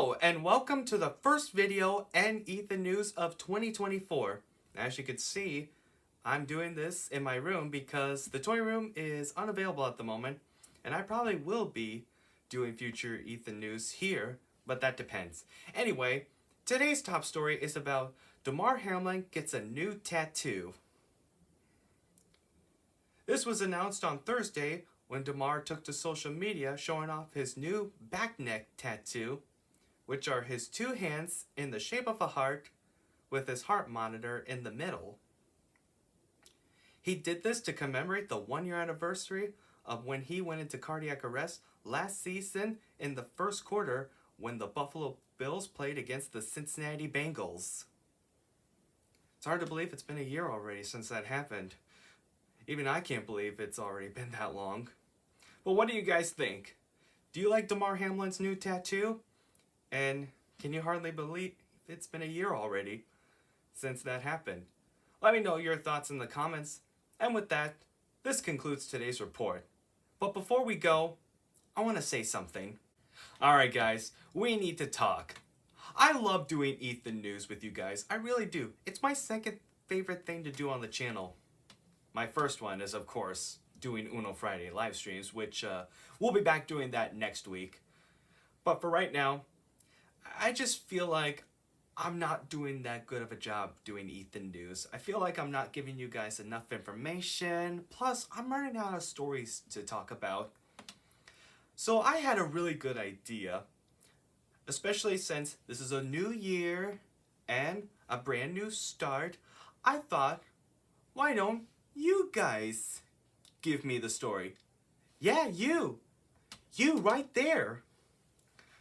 Hello and welcome to the first video and Ethan news of 2024. As you can see, I'm doing this in my room because the toy room is unavailable at the moment, and I probably will be doing future Ethan news here, but that depends. Anyway, today's top story is about Damar Hamlin gets a new tattoo. This was announced on Thursday when Damar took to social media showing off his new back neck tattoo, which are his two hands in the shape of a heart with his heart monitor in the middle. He did this to commemorate the 1-year anniversary of when he went into cardiac arrest last season in the first quarter when the Buffalo Bills played against the Cincinnati Bengals. It's hard to believe it's been a year already since that happened. Even I can't believe it's already been that long. But what do you guys think? Do you like Damar Hamlin's new tattoo? And can you hardly believe it's been a year already since that happened? Let me know your thoughts in the comments. And with that, this concludes today's report. But before we go, I want to say something. Alright guys, we need to talk. I love doing Ethan news with you guys. I really do. It's my second favorite thing to do on the channel. My first one is, of course, doing Uno Friday live streams, which we'll be back doing that next week. But for right now, I just feel like I'm not doing that good of a job doing Ethan news. I feel like I'm not giving you guys enough information. Plus, I'm running out of stories to talk about. So I had a really good idea, especially since this is a new year and a brand new start. I thought, why don't you guys give me the story? Yeah, you right there.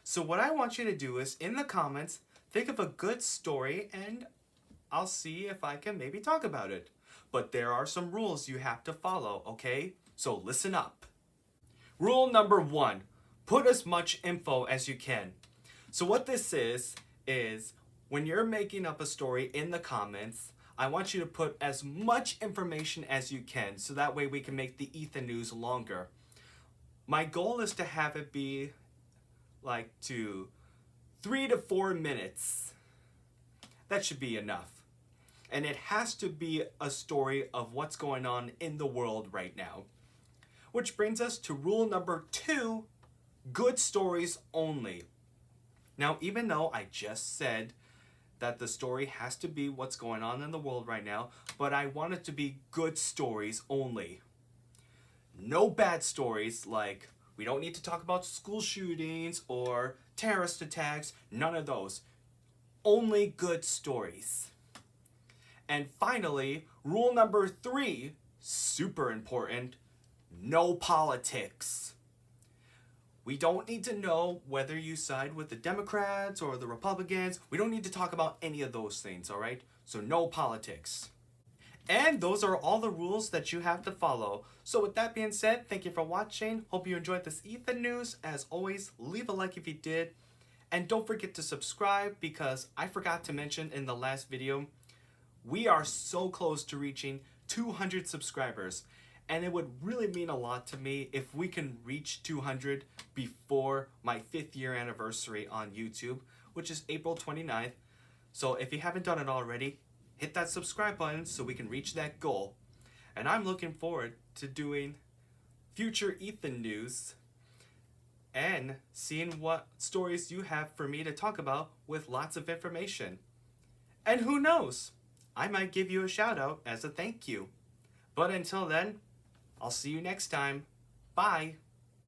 So what I want you to do is, in the comments, think of a good story and I'll see if I can maybe talk about it. But there are some rules you have to follow, okay? So listen up. Rule number 1, put as much info as you can. So what this is when you're making up a story in the comments, I want you to put as much information as you can so that way we can make the Ethan news longer. My goal is to have it be like 3 to 4 minutes. That should be enough. And it has to be a story of what's going on in the world right now. Which brings us to rule number 2, good stories only. Now, even though I just said that the story has to be what's going on in the world right now, but I want it to be good stories only. No bad stories like we don't need to talk about school shootings or terrorist attacks, none of those. Only good stories. And finally, rule number 3, super important, no politics. We don't need to know whether you side with the Democrats or the Republicans. We don't need to talk about any of those things, all right? So no politics. And those are all the rules that you have to follow. So with that being said, thank you for watching. Hope you enjoyed this Ethan news. As always, leave a like if you did. And don't forget to subscribe because I forgot to mention in the last video, we are so close to reaching 200 subscribers. And it would really mean a lot to me if we can reach 200 before my 5th year anniversary on YouTube, which is April 29th. So if you haven't done it already, hit that subscribe button so we can reach that goal. And I'm looking forward to doing future Ethan news and seeing what stories you have for me to talk about with lots of information. And who knows, I might give you a shout out as a thank you. But until then, I'll see you next time. Bye.